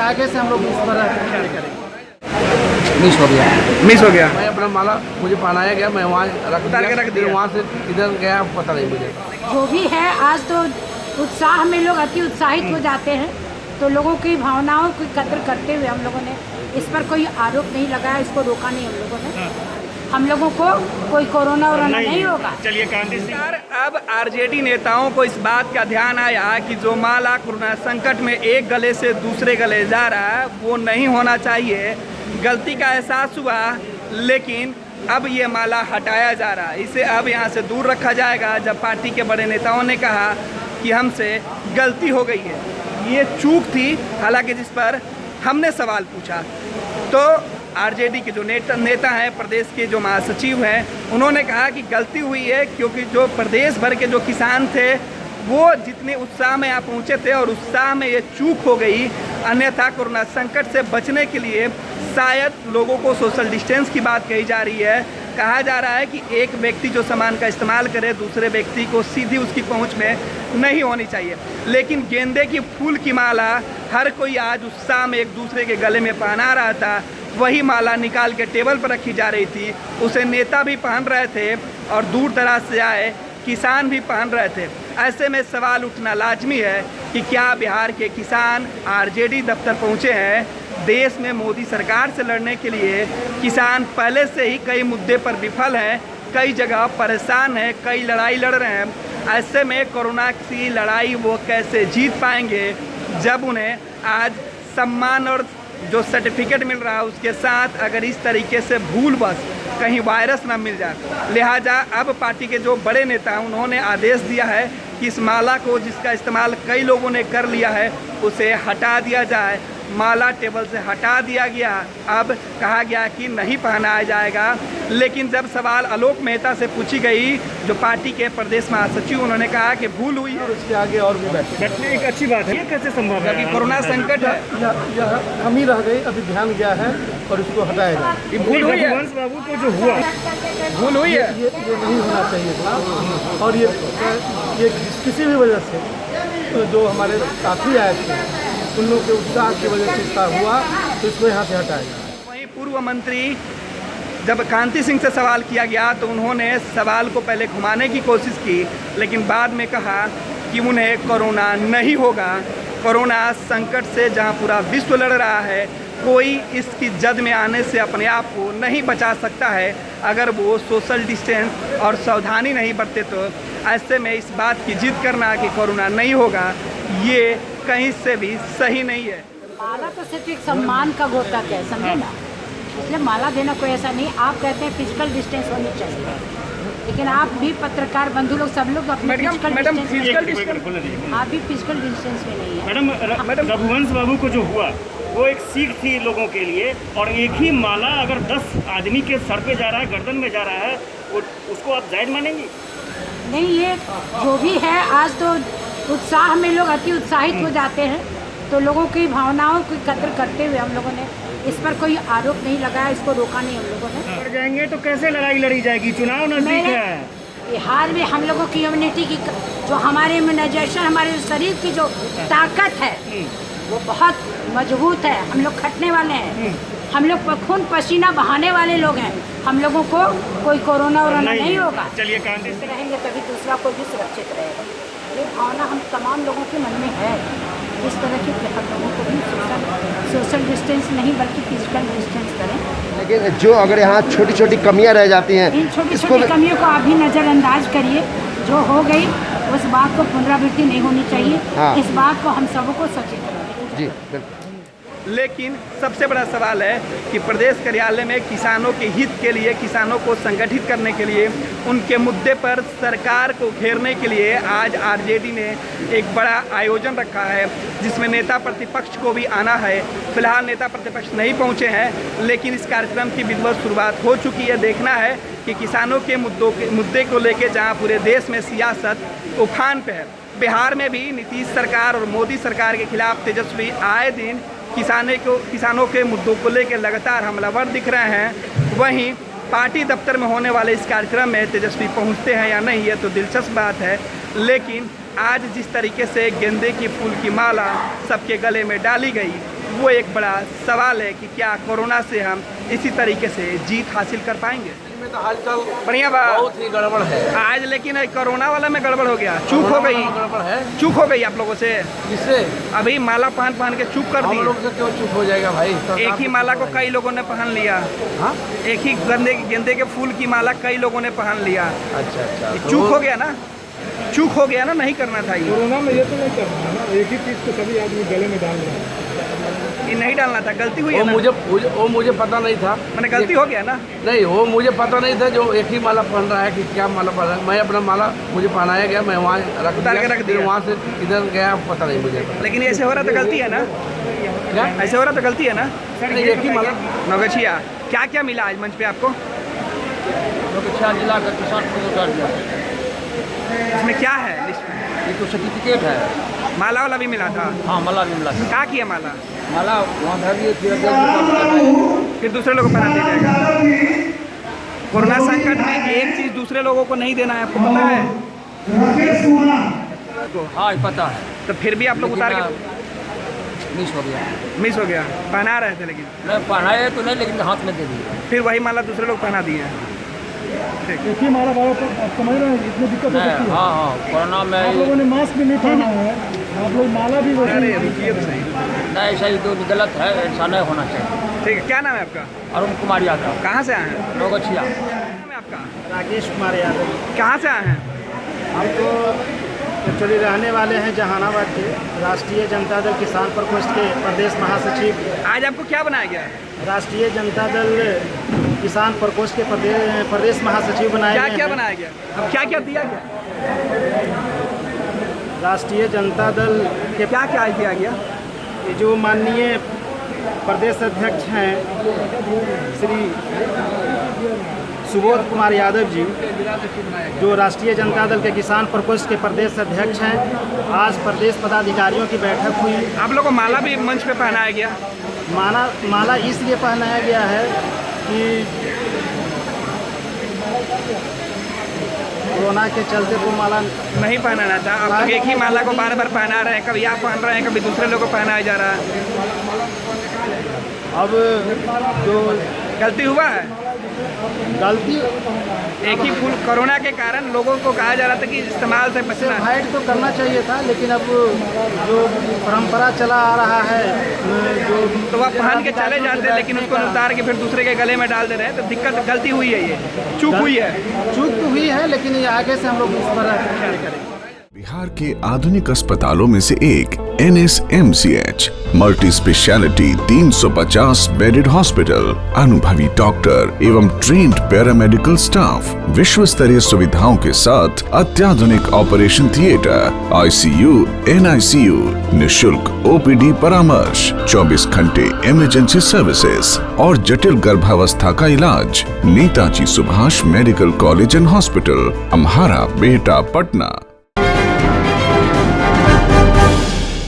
आगे से हम लोग इस पर करेंगे। मिस हो गया। मैं अपना माला मुझे पहनाया गया, मैं वहाँ उतार के रख दिया। वहाँ से इधर गया पता नहीं मुझे। जो भी है, आज तो उत्साह में लोग अति उत्साहित हो जाते हैं, तो लोगों की भावनाओं की कद्र करते हुए हम लोगों ने इस पर कोई आरोप नहीं लगाया, इसको रोका नहीं हम लोगों ने। हम लोगों को कोई कोरोना नहीं होगा। चलिए कांति सिंह, अब आरजेडी नेताओं को इस बात का ध्यान आया कि जो माला कोरोना संकट में एक गले से दूसरे गले जा रहा है वो नहीं होना चाहिए। गलती का एहसास हुआ, लेकिन अब ये माला हटाया जा रहा है, इसे अब यहाँ से दूर रखा जाएगा। जब पार्टी के बड़े नेताओं ने कहा कि हमसे गलती हो गई है, ये चूक थी, हालांकि जिस पर हमने सवाल पूछा तो आरजेडी के जो नेता हैं, प्रदेश के जो महासचिव हैं, उन्होंने कहा कि गलती हुई है क्योंकि जो प्रदेश भर के जो किसान थे वो जितने उत्साह में यहाँ पहुँचे थे और उत्साह में ये चूक हो गई। अन्यथा कोरोना संकट से बचने के लिए शायद लोगों को सोशल डिस्टेंस की बात कही जा रही है। कहा जा रहा है कि एक व्यक्ति जो सामान का इस्तेमाल करे दूसरे व्यक्ति को सीधी उसकी पहुंच में नहीं होनी चाहिए। लेकिन गेंदे की फूल की माला हर कोई आज उत्साह में एक दूसरे के गले में पहना रहा था, वही माला निकाल के टेबल पर रखी जा रही थी। उसे नेता भी पहन रहे थे और दूर दराज से आए किसान भी पहन रहे थे। ऐसे में सवाल उठना लाजमी है कि क्या बिहार के किसान आरजेडी दफ्तर पहुंचे हैं? देश में मोदी सरकार से लड़ने के लिए किसान पहले से ही कई मुद्दे पर विफल हैं, कई जगह परेशान हैं, कई लड़ाई लड़ रहे हैं। ऐसे में कोरोना की लड़ाई वो कैसे जीत पाएंगे जब उन्हें आज सम्मान और जो सर्टिफिकेट मिल रहा है उसके साथ अगर इस तरीके से भूलवश कहीं वायरस ना मिल जाए। लिहाजा अब पार्टी के जो बड़े नेता हैं उन्होंने आदेश दिया है कि इस माला को जिसका इस्तेमाल कई लोगों ने कर लिया है उसे हटा दिया जाए। माला टेबल से हटा दिया गया। अब कहा गया कि नहीं पहनाया जाएगा। लेकिन जब सवाल आलोक मेहता से पूछी गई, जो पार्टी के प्रदेश महासचिव, उन्होंने कहा कि भूल हुई है। उसके आगे और भी बैठने एक अच्छी बात है। ये कैसे संभव है? अभी कोरोना संकट है, यह कमी रह गई, अभी ध्यान गया है और इसको हटाया जाए। ये भूल हुई है। रघुवंश बाबू को जो हुआ भूल हुई है, ये नहीं होना चाहिए था। और ये किसी भी वजह से जो हमारे साथी आए थे उन लोगों के उत्साह की वजह से इसका हुआ, तो इसको यहाँ से हटाया जाए। वहीं पूर्व मंत्री जब कांति सिंह से सवाल किया गया तो उन्होंने सवाल को पहले घुमाने की कोशिश की, लेकिन बाद में कहा कि उन्हें कोरोना नहीं होगा। कोरोना संकट से जहां पूरा विश्व लड़ रहा है, कोई इसकी जद में आने से अपने आप को नहीं बचा सकता है अगर वो सोशल डिस्टेंस और सावधानी नहीं बरते। तो ऐसे में इस बात की जिद करना कि कोरोना नहीं होगा, ये कहीं से भी सही नहीं है। माला तो सिर्फ एक सम्मान का द्योतक है, समझे ना, इसलिए माला देना कोई ऐसा नहीं। आप कहते हैं फिजिकल डिस्टेंस होनी चाहिए, लेकिन आप भी पत्रकार बंधु लोग सब लोग अपने फिजिकल डिस्टेंस, आप भी फिजिकल डिस्टेंस में नहीं है। मैडम रघुवंश बाबू को जो हुआ वो एक सीख थी लोगों के लिए, और एक ही माला अगर 10 आदमी के सर पे जा रहा है, गर्दन में जा रहा है, वो उसको आप जायज़ मानेंगी? नहीं, ये जो भी है, आज तो उत्साह में लोग अति उत्साहित हो जाते हैं, तो लोगों की भावनाओं की कद्र करते हुए हम लोगों ने इस पर कोई आरोप नहीं लगाया, इसको रोका नहीं हम लोगों ने। कर जाएंगे तो कैसे लड़ाई लड़ी जाएगी? चुनाव नजदीक है। बिहार में हम लोगों की इम्यूनिटी की जो हमारे इम्यूनाइजेशन, हमारे शरीर की जो ताकत है वो बहुत मजबूत है। हम लोग खटने वाले हैं, हम लोग खून पसीना बहाने वाले लोग हैं। हम लोगों को कोई कोरोना नहीं होगा। चलिए कांति सिंह रहेंगे तभी दूसरा कोई भी सुरक्षित रहेगा। ये भावना हम तमाम लोगों के मन में है। इस तरह के हम लोगों को भी सोशल डिस्टेंस नहीं बल्कि फिजिकल डिस्टेंस करें। लेकिन जो अगर यहाँ छोटी छोटी कमियाँ रह जाती हैं, इन छोटी छोटी कमियों को आप भी नज़रअंदाज करिए। जो हो गई उस बात को पुनरावृत्ति नहीं होनी चाहिए। हाँ। इस बात को हम सबको सचेत करें। जी बिल्कुल। लेकिन सबसे बड़ा सवाल है कि प्रदेश कार्यालय में किसानों के हित के लिए, किसानों को संगठित करने के लिए, उनके मुद्दे पर सरकार को घेरने के लिए आज आरजेडी ने एक बड़ा आयोजन रखा है जिसमें नेता प्रतिपक्ष को भी आना है। फिलहाल नेता प्रतिपक्ष नहीं पहुंचे हैं, लेकिन इस कार्यक्रम की विधिवत शुरुआत हो चुकी है। देखना है कि किसानों के मुद्दे को लेकर जहाँ पूरे देश में सियासत उफान पे है, बिहार में भी नीतीश सरकार और मोदी सरकार के खिलाफ तेजस्वी आए दिन किसानों के मुद्दों को लेकर लगातार हमलावर दिख रहे हैं। वहीं पार्टी दफ्तर में होने वाले इस कार्यक्रम में तेजस्वी पहुंचते हैं या नहीं, ये तो दिलचस्प बात है। लेकिन आज जिस तरीके से गेंदे की फूल की माला सबके गले में डाली गई, वो एक बड़ा सवाल है कि क्या कोरोना से हम इसी तरीके से जीत हासिल कर पाएंगे। में तो हालचाल बढ़िया बात। बहुत ही गड़बड़ है। आज लेकिन कोरोना वाला में गड़बड़ हो गया, चूक हो गई, गड़बड़ है। चूक हो गई आप लोगों से। किससे? अभी माला पहन के चूक कर हम दी। लोग से क्यों चुप हो जाएगा भाई? एक ही माला को कई लोगों ने पहन लिया। हाँ? एक ही गेंदे के फूल की माला कई लोगों ने पहन लिया। अच्छा अच्छा। ये चूक हो गया ना, चूक हो गया ना, नहीं करना था ये। कोरोना में ये तो नहीं करना है ना, एक ही चीज़ को सभी आदमी गले में डाल रहे हैं। ये नहीं डालना था, गलती हुई है ना। वो मुझे पता नहीं था। मैंने गलती हो गया ना। नहीं, वो मुझे पता नहीं था जो एक ही माला पहन रहा है कि क्या माला पहन रहा है। मैं अपना माला मुझे पहनाया गया, मैं वहाँ उतार के रख दिया। वहाँ से इधर गया, पता नहीं मुझे। लेकिन ऐसे हो रहा तो गलती है ना, क्या ऐसे हो रहा तो गलती है ना। नहीं, एक ही माला। नौगछिया क्या क्या मिला आज मंच पे आपको? जिला का किसान इसमें क्या है लिस्ट में? ये तो सर्टिफिकेट है। माला वाला भी मिला था? हाँ, माला भी मिला। क्या किया माला? माला वहाँ धर दिए, फिर दूसरे लोगों को पहना दिया जाएगा। कोरोना संकट में एक चीज दूसरे लोगों को नहीं देना है, आपको पता है? हाँ, पता है। तो फिर भी आप लोग उतार के मिस हो गया। मिस हो गया। पहना रहे थे लेकिन नहीं पहनाए तो नहीं, लेकिन हाथ में दे दिए। फिर वही माला दूसरे लोग पहना दिए हैं। एक ही माला बाबा को आप समझ रहे हैं, इतनी दिक्कत हो सकती है। हाँ हाँ, कोरोना में आप लोगों ने मास्क भी नहीं पहना है, आप लोग माला भी वैसे अरे रुकिए तो सही। नहीं, सही तो गलत है, ऐसा नहीं होना चाहिए। ठीक है, क्या नाम है आपका? अरुण कुमार यादव, कहाँ से आए हैं? नौगछिया। नाम है आपका? राकेश कुमार यादव। कहाँ से आए हैं? हम तो एक्चुअली रहने वाले हैं जहानाबाद के, राष्ट्रीय जनता दल किसान प्रकोष्ठ के प्रदेश महासचिव। आज आपको क्या बनाया गया? राष्ट्रीय जनता दल किसान प्रकोष्ठ के प्रदेश महासचिव बनाए क्या गए क्या हैं। बनाया गया? अब क्या क्या दिया गया? राष्ट्रीय जनता दल के क्या क्या दिया गया? ये जो माननीय प्रदेश अध्यक्ष हैं श्री सुबोध कुमार यादव जी, जो राष्ट्रीय जनता दल के किसान प्रकोष्ठ के प्रदेश अध्यक्ष हैं, आज प्रदेश पदाधिकारियों की बैठक हुई। आप लोगों को माला भी मंच पे पहनाया गया। माला इसलिए पहनाया गया है कि कोरोना के चलते वो माला नहीं पहनाना था। आप लोग एक ही माला को बार बार पहना रहे हैं, कभी आप पहन रहे हैं, कभी दूसरे लोगों को पहनाया जा रहा है। अब जो गलती हुआ है। गलती एक ही फूल कोरोना के कारण लोगों को कहा जा रहा था कि इस्तेमाल से से बचना है। अवॉइड तो करना चाहिए था, लेकिन अब जो परंपरा चला आ रहा है, जो तो वह पहन के चले जाते हैं, लेकिन उसको उतार के फिर दूसरे के गले में डाल दे रहे हैं, तो दिक्कत, गलती हुई है, ये चूक हुई है। चूक तो हुई है, लेकिन ये आगे से हम लोग इस पर करेंगे। बिहार के आधुनिक अस्पतालों में से एक NSMCH multi speciality 350 bedded hospital, अनुभवी डॉक्टर एवं ट्रेन्ड पैरामेडिकल स्टाफ, विश्व स्तरीय सुविधाओं के साथ अत्याधुनिक ऑपरेशन थिएटर, ICU, NICU, निशुल्क OPD परामर्श, 24 घंटे इमरजेंसी सर्विसेज और जटिल गर्भावस्था का इलाज। Netaji Subhash medical college and hospital, Amhara, Bihta, Patna.